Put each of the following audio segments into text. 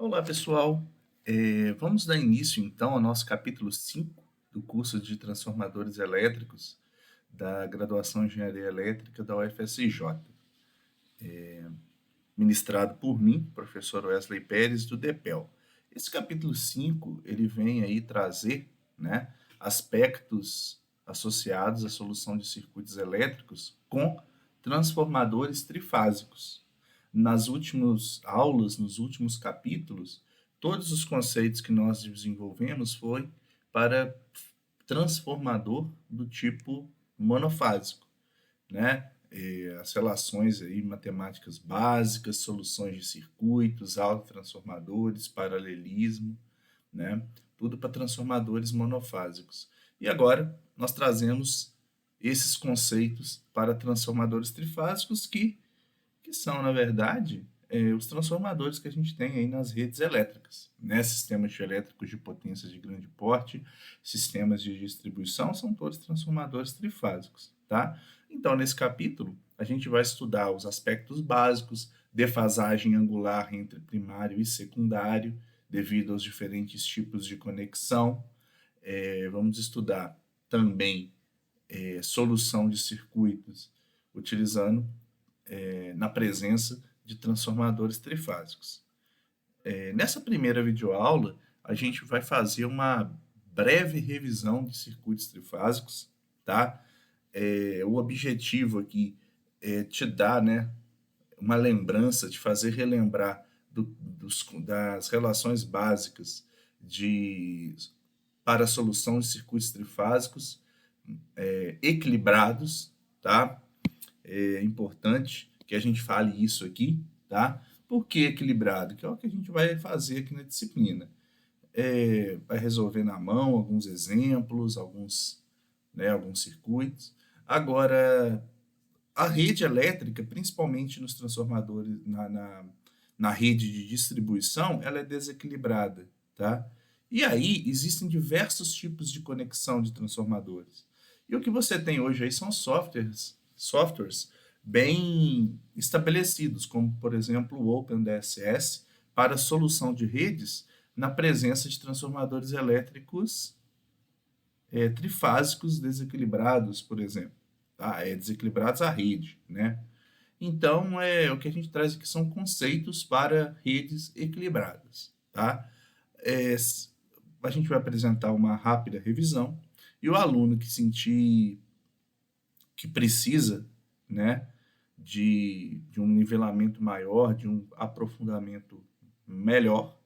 Olá, pessoal. Vamos dar início, então, ao nosso capítulo 5 do curso de Transformadores Elétricos da graduação em Engenharia Elétrica da UFSJ, ministrado por mim, professor Wesley Pérez, do DEPEL. Esse capítulo 5 ele vem aí trazer, né, aspectos associados à solução de circuitos elétricos com transformadores trifásicos. Nas últimas aulas, nos últimos capítulos, todos os conceitos que nós desenvolvemos foi para transformador do tipo monofásico, né? As relações aí matemáticas básicas, soluções de circuitos, autotransformadores, paralelismo, né? Tudo para transformadores monofásicos. E agora nós trazemos esses conceitos para transformadores trifásicos que são, na verdade, os transformadores que a gente tem aí nas redes elétricas, né? Sistemas elétricos de potência de grande porte, sistemas de distribuição, são todos transformadores trifásicos, tá? Então, nesse capítulo, a gente vai estudar os aspectos básicos, defasagem angular entre primário e secundário, devido aos diferentes tipos de conexão. Vamos estudar também solução de circuitos utilizando na presença de transformadores trifásicos. Nessa primeira videoaula, a gente vai fazer uma breve revisão de circuitos trifásicos, tá? O objetivo aqui é te dar, né, uma lembrança, te fazer relembrar das relações básicas para a solução de circuitos trifásicos equilibrados, tá? É importante que a gente fale isso aqui, tá? Por que equilibrado? Que é o que a gente vai fazer aqui na disciplina. Vai resolver na mão alguns exemplos, alguns circuitos. Agora, a rede elétrica, principalmente nos transformadores, na rede de distribuição, ela é desequilibrada, tá? E aí existem diversos tipos de conexão de transformadores. E o que você tem hoje aí são softwares bem estabelecidos, como, por exemplo, o OpenDSS, para solução de redes na presença de transformadores elétricos trifásicos desequilibrados, por exemplo. Tá? Desequilibrados à rede, né? Então, o que a gente traz aqui são conceitos para redes equilibradas, tá? A gente vai apresentar uma rápida revisão e o aluno que sentir que precisa, né, de um nivelamento maior, de um aprofundamento melhor,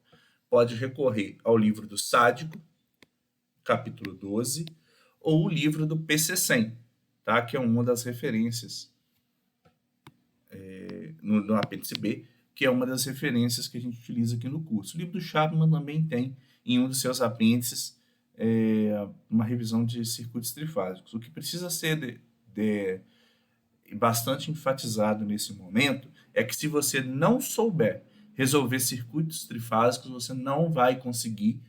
pode recorrer ao livro do Sádico, capítulo 12, ou o livro do PC100, tá? Que é uma das referências no apêndice B, que é uma das referências que a gente utiliza aqui no curso. O livro do Chapman também tem, em um dos seus apêndices, uma revisão de circuitos trifásicos. O que precisa ser bastante enfatizado nesse momento é que se você não souber resolver circuitos trifásicos, você não vai conseguir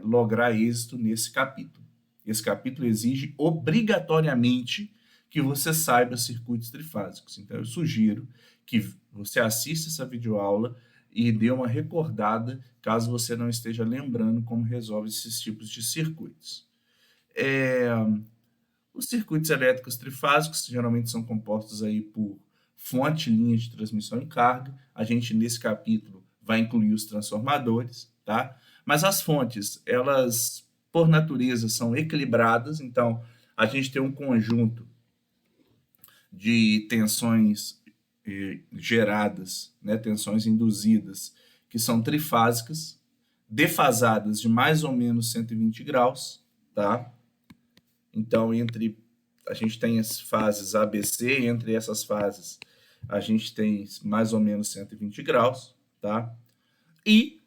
lograr êxito nesse capítulo. Esse capítulo exige obrigatoriamente que você saiba circuitos trifásicos. Então, eu sugiro que você assista essa videoaula e dê uma recordada, caso você não esteja lembrando como resolve esses tipos de circuitos. Os circuitos elétricos trifásicos geralmente são compostos aí por fonte, linha de transmissão e carga. A gente, nesse capítulo, vai incluir os transformadores, tá? Mas as fontes, elas, por natureza, são equilibradas. Então, a gente tem um conjunto de tensões geradas, né, tensões induzidas, que são trifásicas, defasadas de mais ou menos 120 graus, tá? Então, a gente tem as fases ABC, e entre essas fases a gente tem mais ou menos 120 graus, tá? E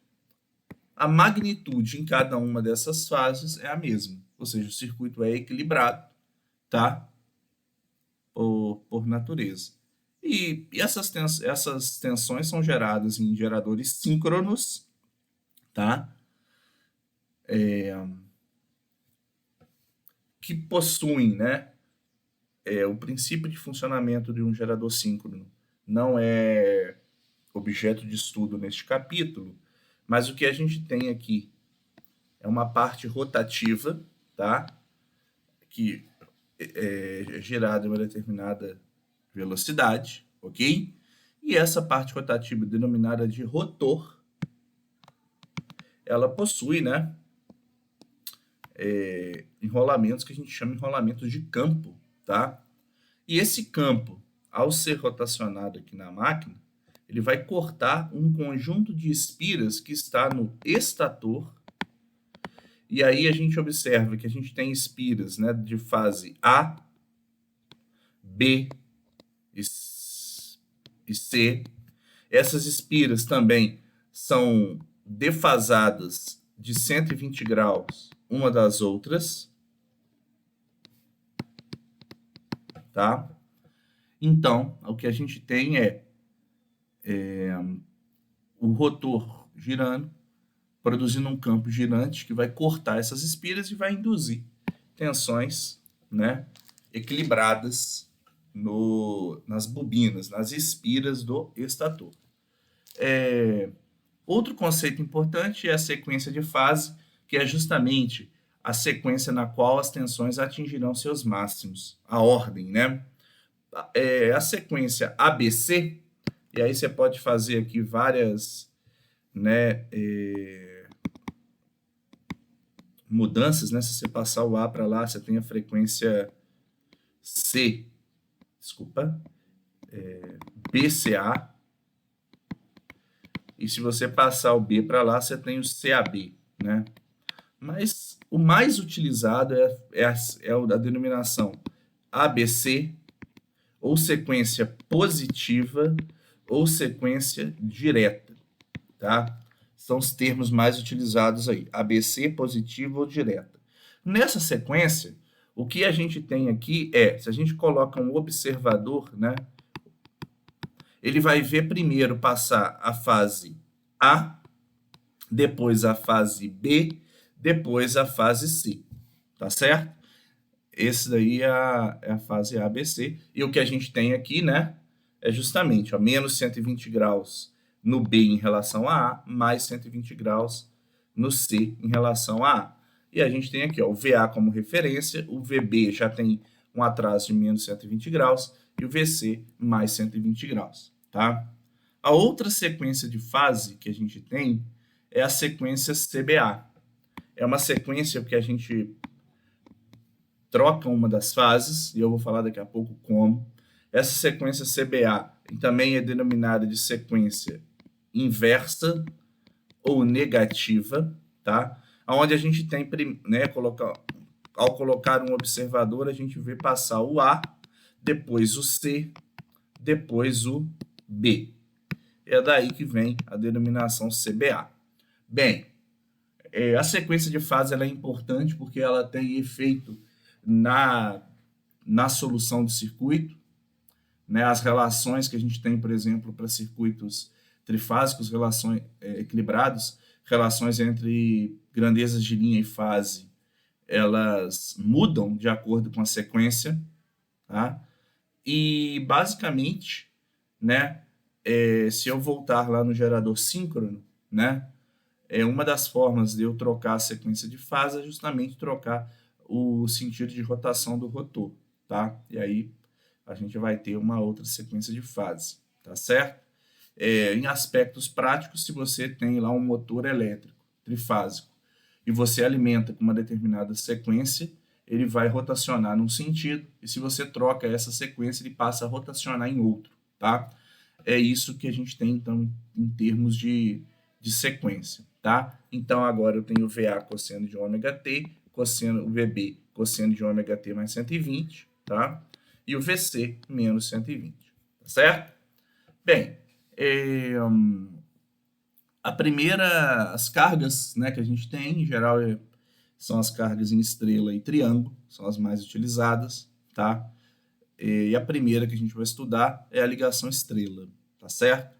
a magnitude em cada uma dessas fases é a mesma, ou seja, o circuito é equilibrado, tá? Por natureza. E essas tensões são geradas em geradores síncronos, tá? Que possuem, né, o princípio de funcionamento de um gerador síncrono não é objeto de estudo neste capítulo, Mas o que a gente tem aqui é uma parte rotativa, tá? Que é gerada em uma determinada velocidade, ok? E essa parte rotativa, denominada de rotor, ela possui, né, enrolamentos que a gente chama de enrolamentos de campo, tá? E esse campo, ao ser rotacionado aqui na máquina, ele vai cortar um conjunto de espiras que está no estator. E aí a gente observa que a gente tem espiras, né, de fase A, B e C. Essas espiras também são defasadas de 120 graus uma das outras, tá? Então, o que a gente tem é o rotor girando, produzindo um campo girante que vai cortar essas espiras e vai induzir tensões, né, equilibradas nas bobinas, nas espiras do estator. Outro conceito importante é a sequência de fase, que é justamente a sequência na qual as tensões atingirão seus máximos, a ordem, né? A sequência ABC, e aí você pode fazer aqui várias, né, mudanças, né? Se você passar o A para lá, você tem a frequência BCA, e se você passar o B para lá, você tem o CAB, né? Mas o mais utilizado é a denominação ABC, ou sequência positiva, ou sequência direta, tá? São os termos mais utilizados aí, ABC, positiva ou direta. Nessa sequência, o que a gente tem aqui se a gente coloca um observador, né, ele vai ver primeiro passar a fase A, depois a fase B, depois a fase C, tá certo? Esse daí é a fase ABC. E o que a gente tem aqui, né, é justamente menos 120 graus no B em relação a A, mais 120 graus no C em relação a A. E a gente tem aqui o VA como referência, o VB já tem um atraso de menos 120 graus e o VC mais 120 graus, tá? A outra sequência de fase que a gente tem é a sequência CBA. É uma sequência que a gente troca uma das fases, e eu vou falar daqui a pouco como. Essa sequência CBA também é denominada de sequência inversa ou negativa, tá? Onde a gente tem, né, ao colocar um observador, a gente vê passar o A, depois o C, depois o B. É daí que vem a denominação CBA. Bem, a sequência de fase ela é importante porque ela tem efeito na solução do circuito, né? As relações que a gente tem, por exemplo, para circuitos trifásicos, relações equilibrados, relações entre grandezas de linha e fase, elas mudam de acordo com a sequência, tá? E basicamente, né, se eu voltar lá no gerador síncrono, né, uma das formas de eu trocar a sequência de fase é justamente trocar o sentido de rotação do rotor, tá? E aí a gente vai ter uma outra sequência de fase, tá certo? Em aspectos práticos, se você tem lá um motor elétrico trifásico e você alimenta com uma determinada sequência, ele vai rotacionar num sentido, e se você troca essa sequência, ele passa a rotacionar em outro, tá? É isso que a gente tem, então, em termos de sequência, tá? Então, agora eu tenho o VA cosseno de ômega t, o VB cosseno de ômega t mais 120, tá? E o VC menos 120, tá certo? Bem, as cargas, né, que a gente tem, em geral, são as cargas em estrela e triângulo, são as mais utilizadas, tá? E a primeira que a gente vai estudar é a ligação estrela, tá certo?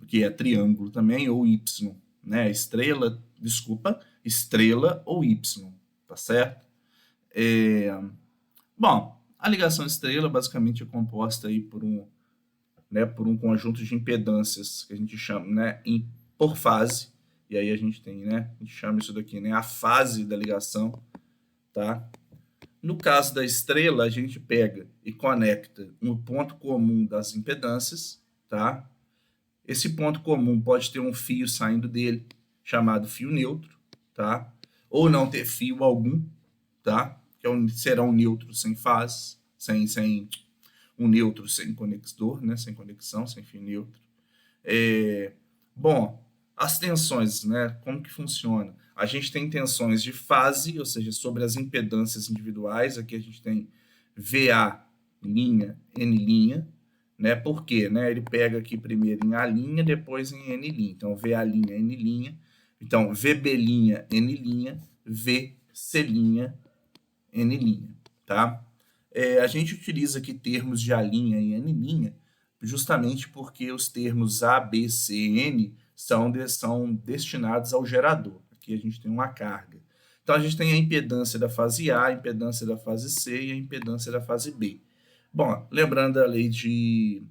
Que é triângulo também, ou Y, né? Estrela ou Y, tá certo? Bom, a ligação estrela basicamente é composta aí por um conjunto de impedâncias que a gente chama, né, por fase, e aí a gente tem, né, a gente chama isso daqui, né, a fase da ligação, tá? No caso da estrela, a gente pega e conecta um ponto comum das impedâncias, tá? Esse ponto comum pode ter um fio saindo dele, chamado fio neutro, tá? Ou não ter fio algum, tá? Que será um neutro sem fase, sem um neutro sem conector, né? Sem conexão, sem fio neutro. Bom, as tensões, né? Como que funciona? A gente tem tensões de fase, ou seja, sobre as impedâncias individuais. Aqui a gente tem VA linha, N', né? Por quê? Né? Ele pega aqui primeiro em A', depois em N'. Então, VA linha, N'. Então, VB linha, N', VC linha, N', tá? A gente utiliza aqui termos de A' e N' justamente porque os termos A, B, C e N são destinados ao gerador. Aqui a gente tem uma carga. Então, a gente tem a impedância da fase A, a impedância da fase C e a impedância da fase B. Bom, lembrando a lei de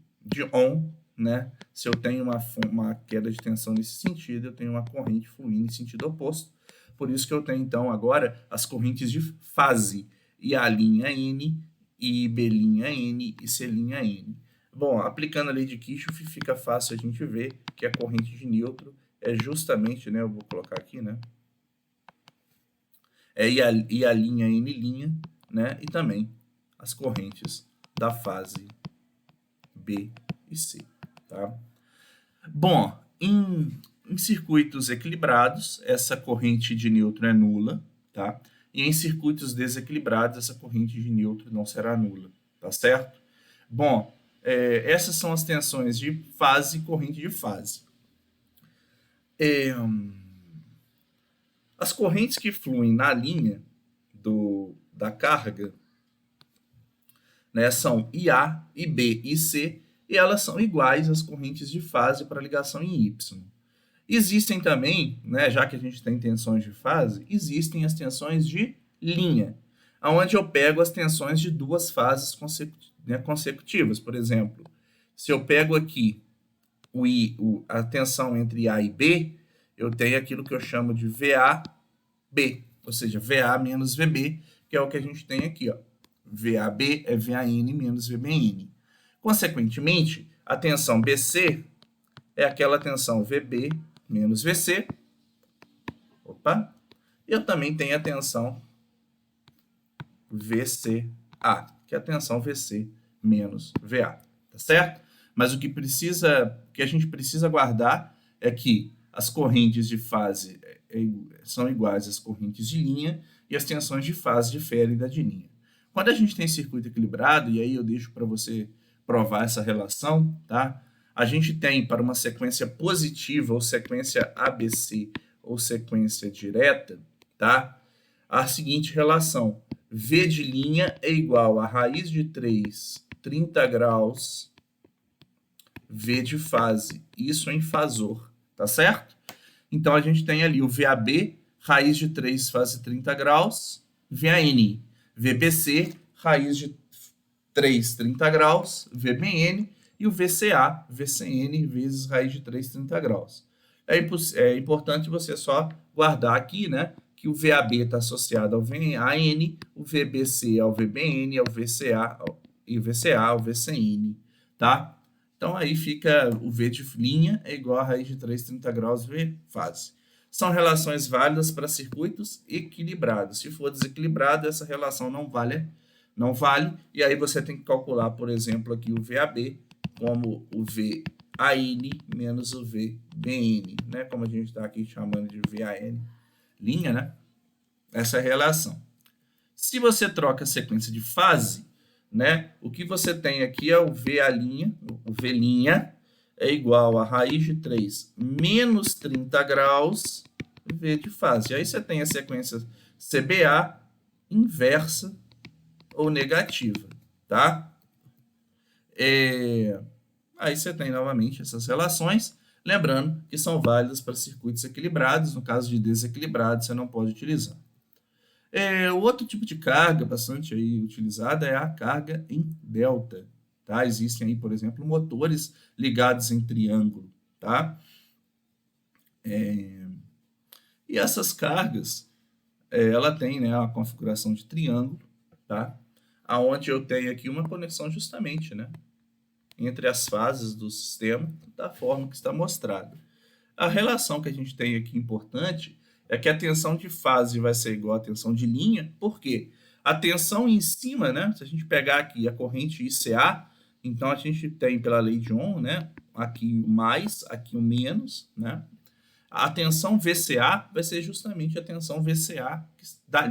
Ohm, né? Se eu tenho uma queda de tensão nesse sentido, eu tenho uma corrente fluindo em sentido oposto. Por isso que eu tenho, então, agora as correntes de fase, e A' N, e B' N, e C' N. Bom, aplicando a lei de Kirchhoff, fica fácil a gente ver que a corrente de neutro é justamente, né? Eu vou colocar aqui, né? E a linha N', né? E também as correntes da fase B e C, tá? Bom, em circuitos equilibrados, essa corrente de neutro é nula, tá? E em circuitos desequilibrados, essa corrente de neutro não será nula, tá certo? Bom, essas são as tensões de fase e corrente de fase. As correntes que fluem na linha da carga, né, são IA, IB e C, e elas são iguais às correntes de fase para ligação em Y. Existem também, né, já que a gente tem tensões de fase, existem as tensões de linha, onde eu pego as tensões de duas fases consecutivas. Por exemplo, se eu pego aqui a tensão entre A e B, eu tenho aquilo que eu chamo de VAB, ou seja, VA menos VB, que é o que a gente tem aqui, ó. VAB é VAN menos VBN. Consequentemente, a tensão BC é aquela tensão VB menos VC. Opa! Eu também tenho a tensão VCA, que é a tensão VC menos VA, tá certo? Mas o que a gente precisa guardar é que as correntes de fase são iguais às correntes de linha e as tensões de fase diferem da de linha. Quando a gente tem circuito equilibrado, e aí eu deixo para você provar essa relação, tá? A gente tem para uma sequência positiva ou sequência ABC ou sequência direta, tá? A seguinte relação: V de linha é igual a raiz de 3, 30 graus, V de fase, isso em fasor, tá certo? Então, a gente tem ali o VAB, raiz de 3, fase 30 graus, VAN, VBC, raiz de 3, 30 graus, VBN, e o VCA, VCN, vezes raiz de 3, 30 graus. É importante você só guardar aqui, né, que o VAB está associado ao VAN, o VBC ao VBN, ao VCA e o VCA ao VCN, tá? Então, aí fica o V de linha é igual a raiz de 3, 30 graus, V fase. São relações válidas para circuitos equilibrados. Se for desequilibrado, essa relação não vale. E aí você tem que calcular, por exemplo, aqui o VAB como o VAN menos o VBN, né? Como a gente está aqui chamando de VAN, linha, né? Essa é a relação. Se você troca a sequência de fase, né? O que você tem aqui é o VA', o V' é igual a raiz de 3 menos 30 graus V de fase. Aí você tem a sequência CBA inversa ou negativa, tá? Aí você tem novamente essas relações, lembrando que são válidas para circuitos equilibrados. No caso de desequilibrado, você não pode utilizar. O outro tipo de carga bastante aí utilizada é a carga em delta, tá? Existem aí, por exemplo, motores ligados em triângulo, tá? E essas cargas, ela tem, né, a configuração de triângulo, tá? Aonde eu tenho aqui uma conexão justamente, né, entre as fases do sistema, da forma que está mostrado. A relação que a gente tem aqui importante é que a tensão de fase vai ser igual à tensão de linha, por quê? A tensão em cima, né, se a gente pegar aqui a corrente ICA, então a gente tem pela lei de Ohm, né, aqui o mais, aqui o menos, né? A tensão VCA vai ser justamente a tensão VCA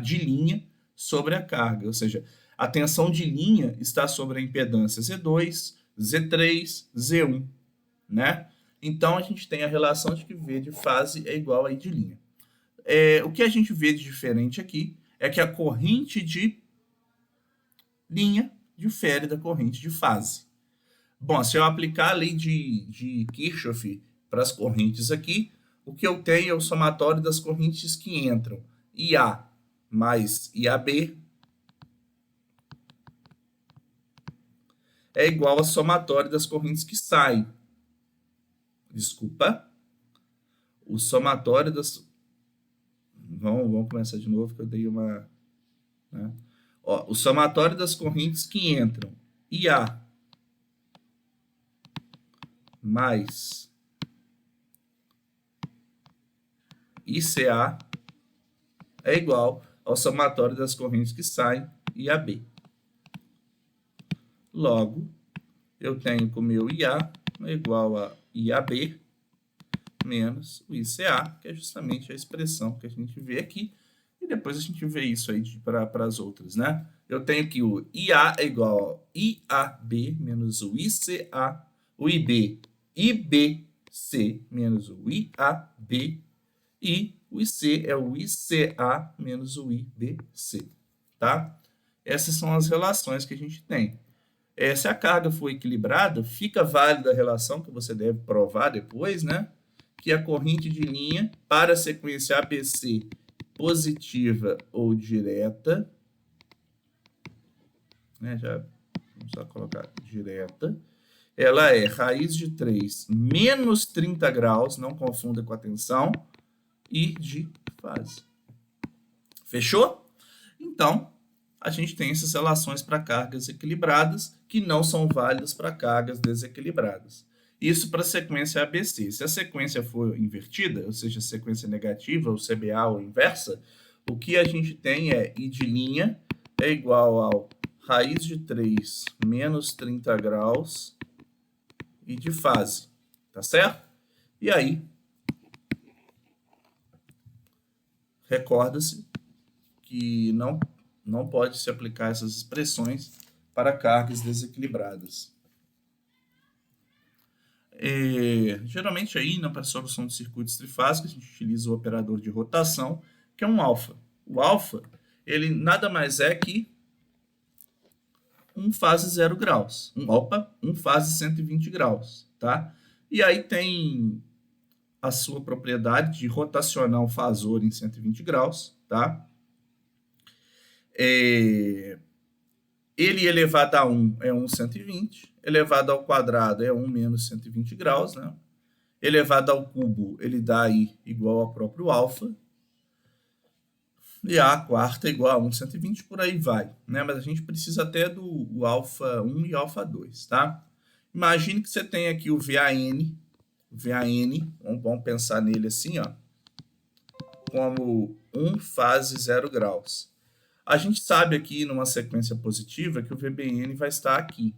de linha sobre a carga, ou seja, a tensão de linha está sobre a impedância Z2, Z3, Z1, né? Então a gente tem a relação de que V de fase é igual a I de linha. O que a gente vê de diferente aqui é que a corrente de linha difere da corrente de fase. Bom, se eu aplicar a lei de Kirchhoff para as correntes aqui, o que eu tenho é o somatório das correntes que entram. IA mais IAB é igual ao somatório das correntes que saem. Desculpa. O somatório das... Vamos começar de novo, que eu dei uma... Né? Ó, o somatório das correntes que entram. IA mais ICA é igual ao somatório das correntes que saem, IAB. Logo, eu tenho que o meu IA é igual a IAB menos o ICA, que é justamente a expressão que a gente vê aqui, e depois a gente vê isso aí para as outras, né? Eu tenho que o IA é igual a IAB menos o ICA, o IBC menos o IAB, e o IC é o ICA menos o IBC, tá? Essas são as relações que a gente tem. Se a carga for equilibrada, fica válida a relação que você deve provar depois, né? Que a corrente de linha para a sequência ABC positiva ou direta, né? Vamos só colocar direta, ela é raiz de 3 menos 30 graus, não confunda com a tensão, e de fase. Fechou? Então, a gente tem essas relações para cargas equilibradas que não são válidas para cargas desequilibradas. Isso para a sequência ABC. Se a sequência for invertida, ou seja, sequência negativa, ou CBA ou inversa, o que a gente tem é I de linha é igual ao raiz de 3 menos 30 graus e de fase. Tá certo? E aí, recorda-se que não pode se aplicar essas expressões para cargas desequilibradas. Geralmente aí na solução de circuitos trifásicos a gente utiliza o operador de rotação, que é um alfa. O alfa, ele nada mais é que um fase 0 graus. Um fase 120 graus, tá? E aí tem a sua propriedade de rotacionar um fasor em 120 graus, tá? Ele elevado a 1 é 1 120, elevado ao quadrado é 1 menos 120 graus, né? Elevado ao cubo, ele dá aí igual ao próprio alfa, e a quarta é igual a 1 120, por aí vai, né? Mas a gente precisa até do alfa 1 e alfa 2, tá? Imagine que você tem aqui o VAN, vamos pensar nele assim, ó, como 1 fase 0 graus. A gente sabe aqui, numa sequência positiva, que o VBN vai estar aqui,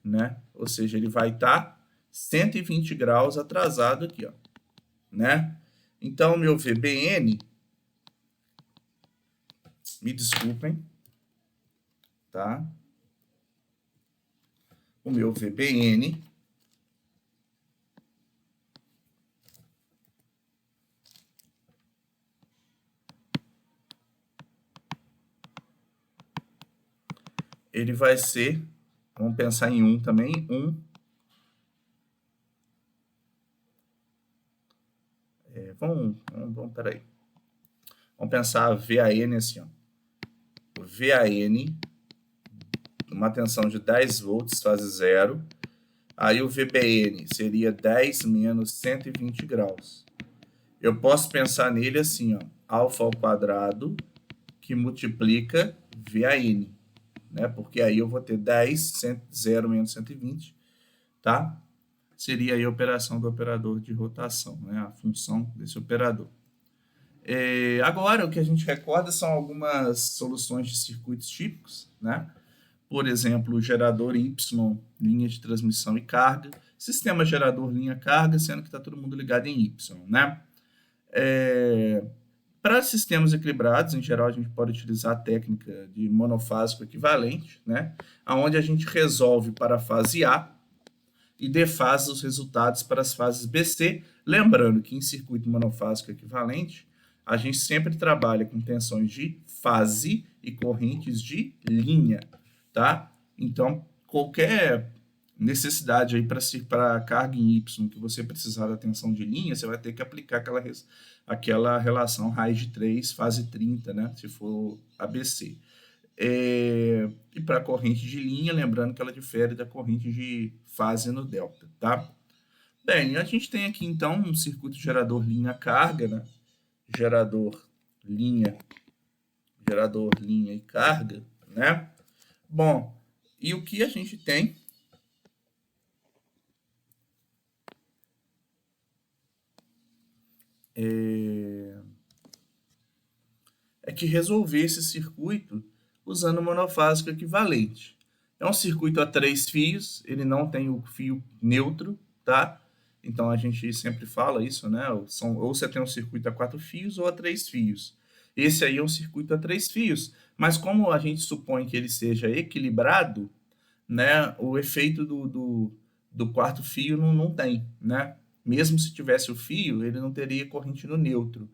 né? Ou seja, ele vai estar 120 graus atrasado aqui, ó, né? Então, o meu VBN, me desculpem, tá? O meu VBN ele vai ser, vamos pensar em 1 também, 1. Peraí. Vamos pensar VAN assim, ó. VAN, uma tensão de 10 volts, fase 0. Aí o VBN seria 10 menos 120 graus. Eu posso pensar nele assim, ó, alfa ao quadrado que multiplica VAN, né? Porque aí eu vou ter 10, 0 menos 120, tá? Seria aí a operação do operador de rotação, né? A função desse operador. Agora, o que a gente recorda são algumas soluções de circuitos típicos, né? Por exemplo, o gerador Y, linha de transmissão e carga, sistema gerador linha-carga, sendo que está todo mundo ligado em Y, né? Para sistemas equilibrados, em geral, a gente pode utilizar a técnica de monofásico equivalente, né? Onde a gente resolve para a fase A e defasa os resultados para as fases BC, lembrando que em circuito monofásico equivalente, a gente sempre trabalha com tensões de fase e correntes de linha, tá? Então, qualquer necessidade aí para carga em Y que você precisar da tensão de linha, você vai ter que aplicar aquela relação raiz de 3, fase 30, né? Se for ABC. E para a corrente de linha, lembrando que ela difere da corrente de fase no delta, tá? Bem, a gente tem aqui então um circuito gerador linha-carga, né? Gerador linha e carga, né? Bom, e o que a gente tem é que resolver esse circuito usando monofásico equivalente. É um circuito a 3 fios, ele não tem o fio neutro, tá? Então a gente sempre fala isso, né? Ou você tem um circuito a 4 fios ou a 3 fios. Esse aí é um circuito a 3 fios, mas como a gente supõe que ele seja equilibrado, né? O efeito do quarto fio não tem, né? Mesmo se tivesse o fio, ele não teria corrente no neutro.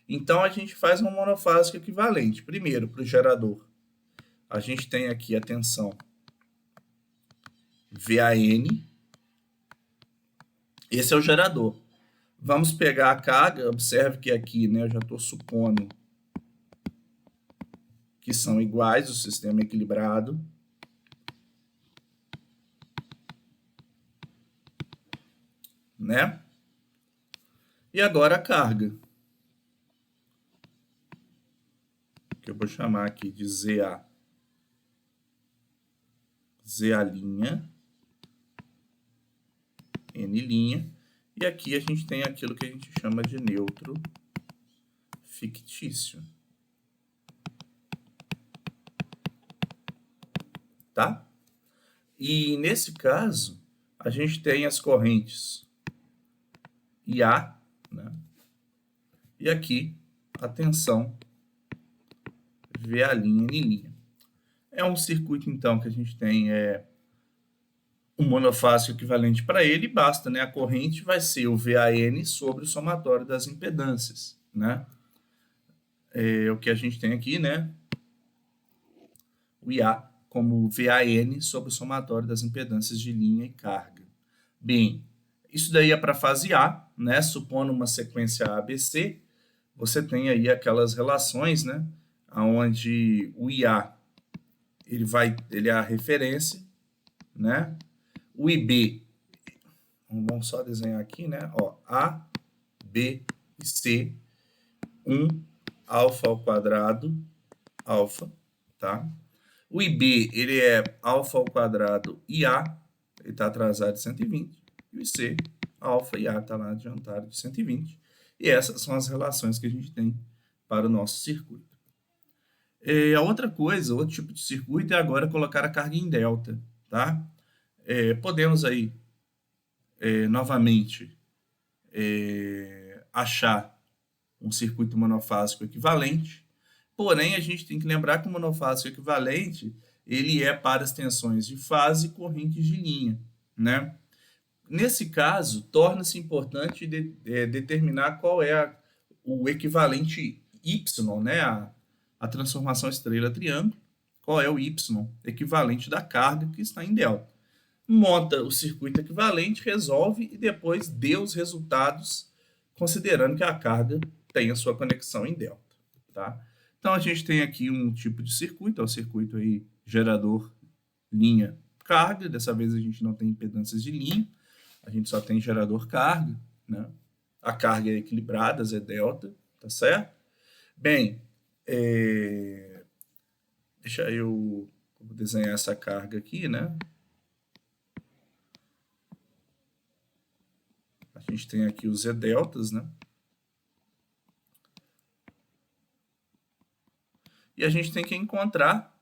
Então a gente faz um monofásico equivalente. Primeiro, para o gerador, a gente tem aqui a tensão VAN. Esse é o gerador. Vamos pegar a carga. Observe que aqui, né, eu já estou supondo que são iguais, o sistema é equilibrado. Né? E agora a carga, que eu vou chamar aqui de ZA. ZA', N', e aqui a gente tem aquilo que a gente chama de neutro fictício. Tá? E nesse caso, a gente tem as correntes IA, né? E aqui a tensão VA', N'. É um circuito, então, que a gente tem um monofásico equivalente para ele, e basta, né? A corrente vai ser o VAN sobre o somatório das impedâncias, né? É o que a gente tem aqui, né? O IA como VAN sobre o somatório das impedâncias de linha e carga. Bem, isso daí é para a fase A, né? Supondo uma sequência ABC, você tem aí aquelas relações, né? Onde o IA ele é a referência, né? O IB, vamos só desenhar aqui, né? Ó, A, B e C, 1 alfa ao quadrado, alfa, tá? O IB, ele é alfa ao quadrado IA, ele está atrasado de 120, e o IC, alfa IA, está lá adiantado de 120. E essas são as relações que a gente tem para o nosso circuito. A outra coisa, outro tipo de circuito é agora colocar a carga em delta, tá? Podemos aí, novamente, achar um circuito monofásico equivalente, porém a gente tem que lembrar que o monofásico equivalente ele é para as tensões de fase e correntes de linha, né? Nesse caso, torna-se importante determinar qual é o equivalente Y, né? A transformação estrela-triângulo, qual é o Y equivalente da carga que está em delta. Monta o circuito equivalente, resolve e depois dê os resultados, considerando que a carga tem a sua conexão em delta. Tá? Então a gente tem aqui um tipo de circuito, é o circuito aí gerador linha carga, dessa vez a gente não tem impedâncias de linha, a gente só tem gerador carga, né? a carga é equilibrada, Z delta, tá certo? Bem, deixa eu desenhar essa carga aqui, né? A gente tem aqui os Z deltas, né? E a gente tem que encontrar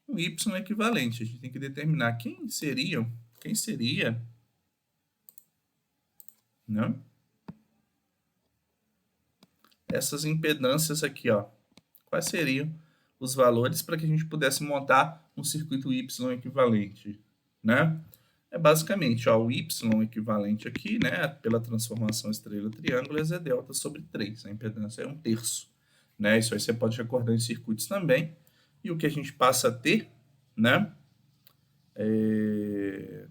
um Y equivalente. A gente tem que determinar quem seria, né? Essas impedâncias aqui, ó. Quais seriam os valores para que a gente pudesse montar um circuito Y equivalente, né? É basicamente, ó, o Y equivalente aqui, né, pela transformação estrela-triângulo, é Z delta sobre 3. A impedância é 1/3. Né? Isso aí você pode recordar em circuitos também. E o que a gente passa a ter, né, é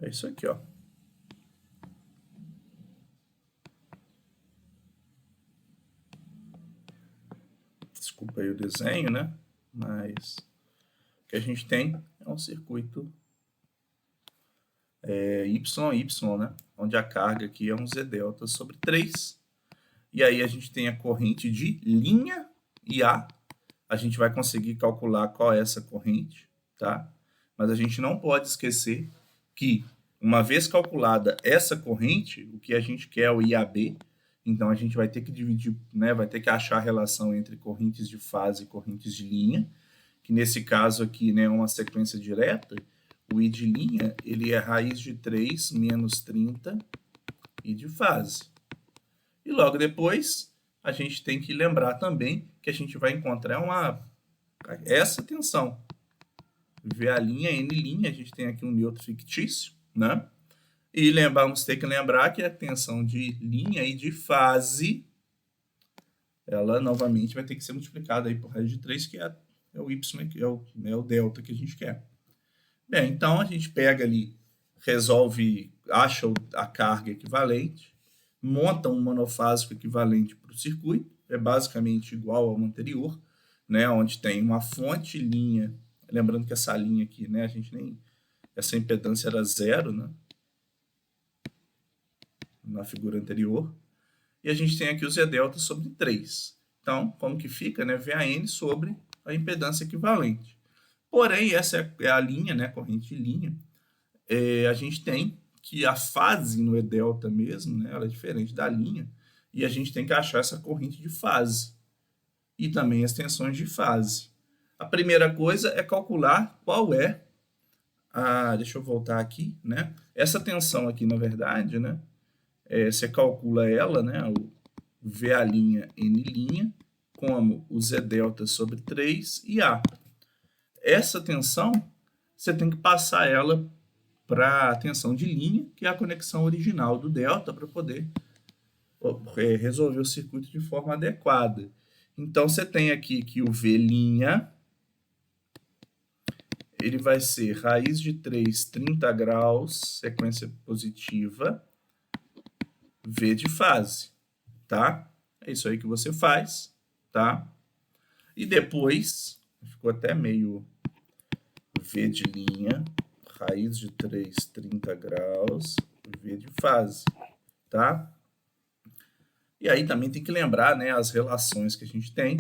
isso aqui, ó. Desculpa aí o desenho, né? Mas o que a gente tem é um circuito YY, né? Onde a carga aqui é um Z delta sobre 3. E aí a gente tem a corrente de linha e a gente vai conseguir calcular qual é essa corrente, tá? Mas a gente não pode esquecer que, uma vez calculada essa corrente, o que a gente quer é o IAB, então a gente vai ter que dividir, né, vai ter que achar a relação entre correntes de fase e correntes de linha, que nesse caso aqui, né, é uma sequência direta. O I de linha, ele é raiz de 3 menos 30 I de fase. E logo depois, a gente tem que lembrar também que a gente vai encontrar essa tensão. V a linha, N', a gente tem aqui um neutro fictício, né? E vamos ter que lembrar que a tensão de linha e de fase, ela novamente vai ter que ser multiplicada aí por raiz de 3, que é o Y, que é o delta que a gente quer. Bem, então a gente pega ali, resolve, acha a carga equivalente, monta um monofásico equivalente para o circuito, é basicamente igual ao anterior, né, onde tem uma fonte linha, lembrando que essa linha aqui, né, essa impedância era 0, né, na figura anterior, e a gente tem aqui o Z delta sobre 3. Então, como que fica, né, VAN sobre a impedância equivalente. Porém, essa é a linha, né, corrente de linha, a gente tem que a fase no E delta mesmo, né, ela é diferente da linha, e a gente tem que achar essa corrente de fase e também as tensões de fase. A primeira coisa é calcular qual é deixa eu voltar aqui, né? Essa tensão aqui, na verdade, né, você calcula ela, né, o VA', N', como o Z delta sobre 3 e A. Essa tensão, você tem que passar ela para a tensão de linha, que é a conexão original do delta, para poder resolver o circuito de forma adequada. Então, você tem aqui que o V', ele vai ser raiz de 3, 30 graus, sequência positiva, V de fase, tá? É isso aí que você faz, tá? E depois, ficou até meio V de linha, raiz de 3, 30 graus, V de fase, tá? E aí também tem que lembrar, né, as relações que a gente tem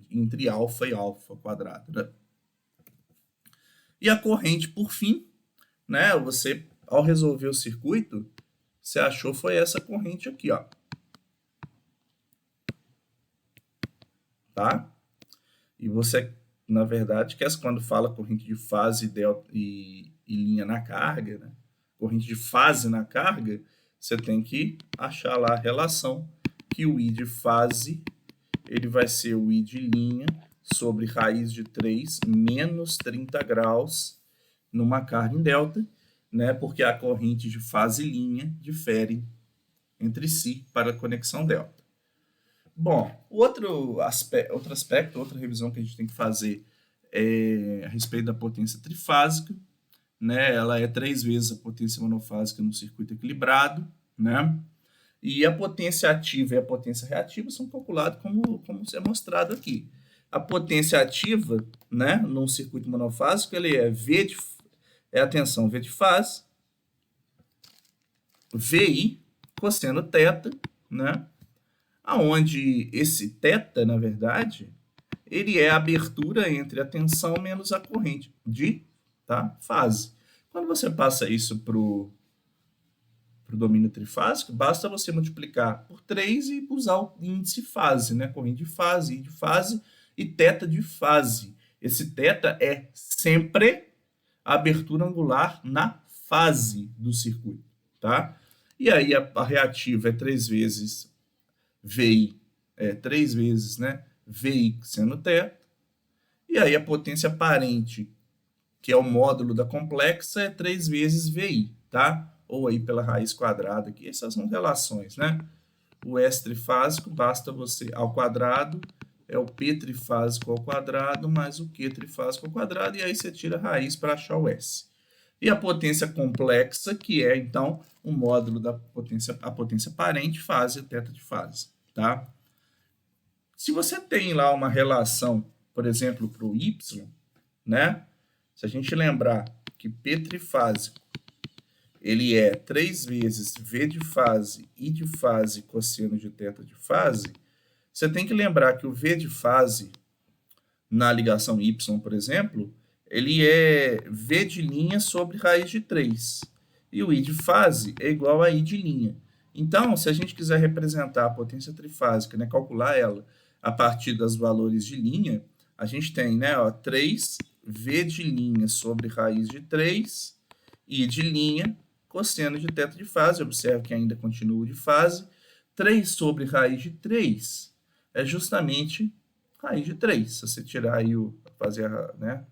entre alfa e alfa quadrado, né? E a corrente, por fim, né, você, ao resolver o circuito, você achou foi essa corrente aqui, ó. Tá? E você, na verdade, quando fala corrente de fase e linha na carga, né? Corrente de fase na carga, você tem que achar lá a relação que o I de fase, ele vai ser o I de linha sobre raiz de 3 menos 30 graus numa carga em delta, né? Porque a corrente de fase e linha diferem entre si para a conexão delta. Bom, outro aspecto, outra revisão que a gente tem que fazer é a respeito da potência trifásica, né? Ela é 3 vezes a potência monofásica no circuito equilibrado, né? E a potência ativa e a potência reativa são calculados como é mostrado aqui. A potência ativa, né, num circuito monofásico, ele é a tensão V de fase, VI, cosseno θ, né, aonde esse θ, na verdade, ele é a abertura entre a tensão menos a corrente de fase. Quando você passa isso para o domínio trifásico, basta você multiplicar por 3 e usar o índice fase, né? Corrente de fase, I de fase e θ de fase. Esse θ é sempre a abertura angular na fase do circuito, tá? E aí a reativa é 3 vezes VI, 3 vezes, né? VI seno θ. E aí a potência aparente, que é o módulo da complexa, é 3 vezes VI, tá? Ou aí pela raiz quadrada aqui. Essas são relações, né? O S trifásico, basta você ao quadrado, é o P trifásico ao quadrado, mais o Q trifásico ao quadrado, e aí você tira a raiz para achar o S. E a potência complexa, que é, então, o módulo da potência, a potência aparente, fase, θ de fase, tá? Se você tem lá uma relação, por exemplo, para o Y, né? Se a gente lembrar que P trifásico ele é 3 vezes V de fase, I de fase, cosseno de θ de fase, você tem que lembrar que o V de fase, na ligação Y, por exemplo, ele é V de linha sobre raiz de 3. E o I de fase é igual a I de linha. Então, se a gente quiser representar a potência trifásica, né, calcular ela a partir dos valores de linha, a gente tem, né, 3 V de linha sobre raiz de 3, I de linha, cosseno de θ de fase, observe que ainda continua de fase, 3 sobre raiz de 3 é justamente raiz de 3. Se você tirar aí fazer né,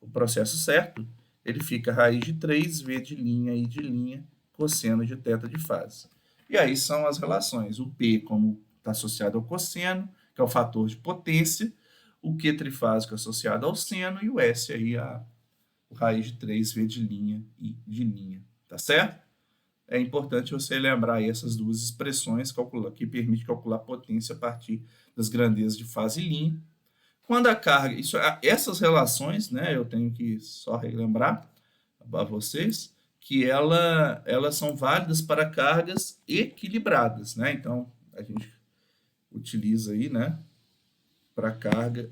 o processo certo, ele fica raiz de 3, V de linha, I de linha, cosseno de θ de fase. E aí são as relações. O P, como está associado ao cosseno, que é o fator de potência, o Q trifásico associado ao seno, e o S aí o raiz de 3, V de linha, I de linha. Tá certo? É importante você lembrar aí essas duas expressões que permite calcular potência a partir das grandezas de fase e linha. Quando a carga, essas relações, né, eu tenho que só relembrar para vocês que elas são válidas para cargas equilibradas, né? Então a gente utiliza aí, né, para carga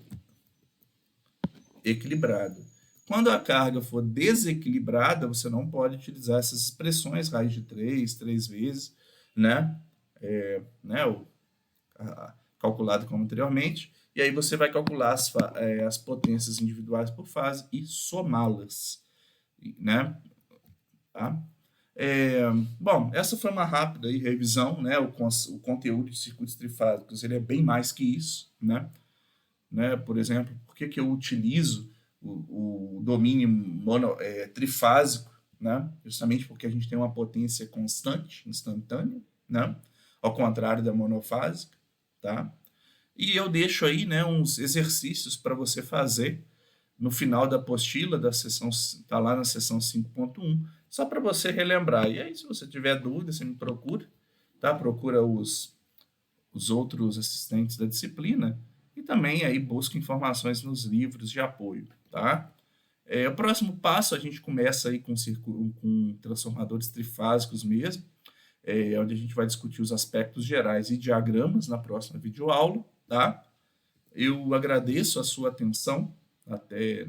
equilibrada. Quando a carga for desequilibrada, você não pode utilizar essas expressões, raiz de 3, 3 vezes, né? Calculado como anteriormente. E aí você vai calcular as potências individuais por fase e somá-las, né? Tá? Bom, essa foi uma rápida aí, revisão, né? O conteúdo de circuitos trifásicos ele é bem mais que isso, né? Por exemplo, por que eu utilizo o domínio trifásico, né? Justamente porque a gente tem uma potência constante, instantânea, né? Ao contrário da monofásica, tá? E eu deixo aí, né, uns exercícios para você fazer no final da apostila da sessão, tá lá na seção 5.1, só para você relembrar. E aí, se você tiver dúvida, você me procura, tá? Procura os outros assistentes da disciplina e também aí busca informações nos livros de apoio, tá? O próximo passo a gente começa aí com transformadores trifásicos mesmo, onde a gente vai discutir os aspectos gerais e diagramas na próxima videoaula, tá? Eu agradeço a sua atenção até,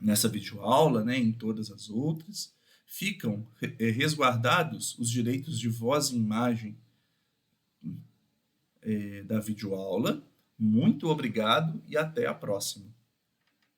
nessa videoaula, né, em todas as outras. Ficam resguardados os direitos de voz e imagem da videoaula. Muito obrigado e até a próxima.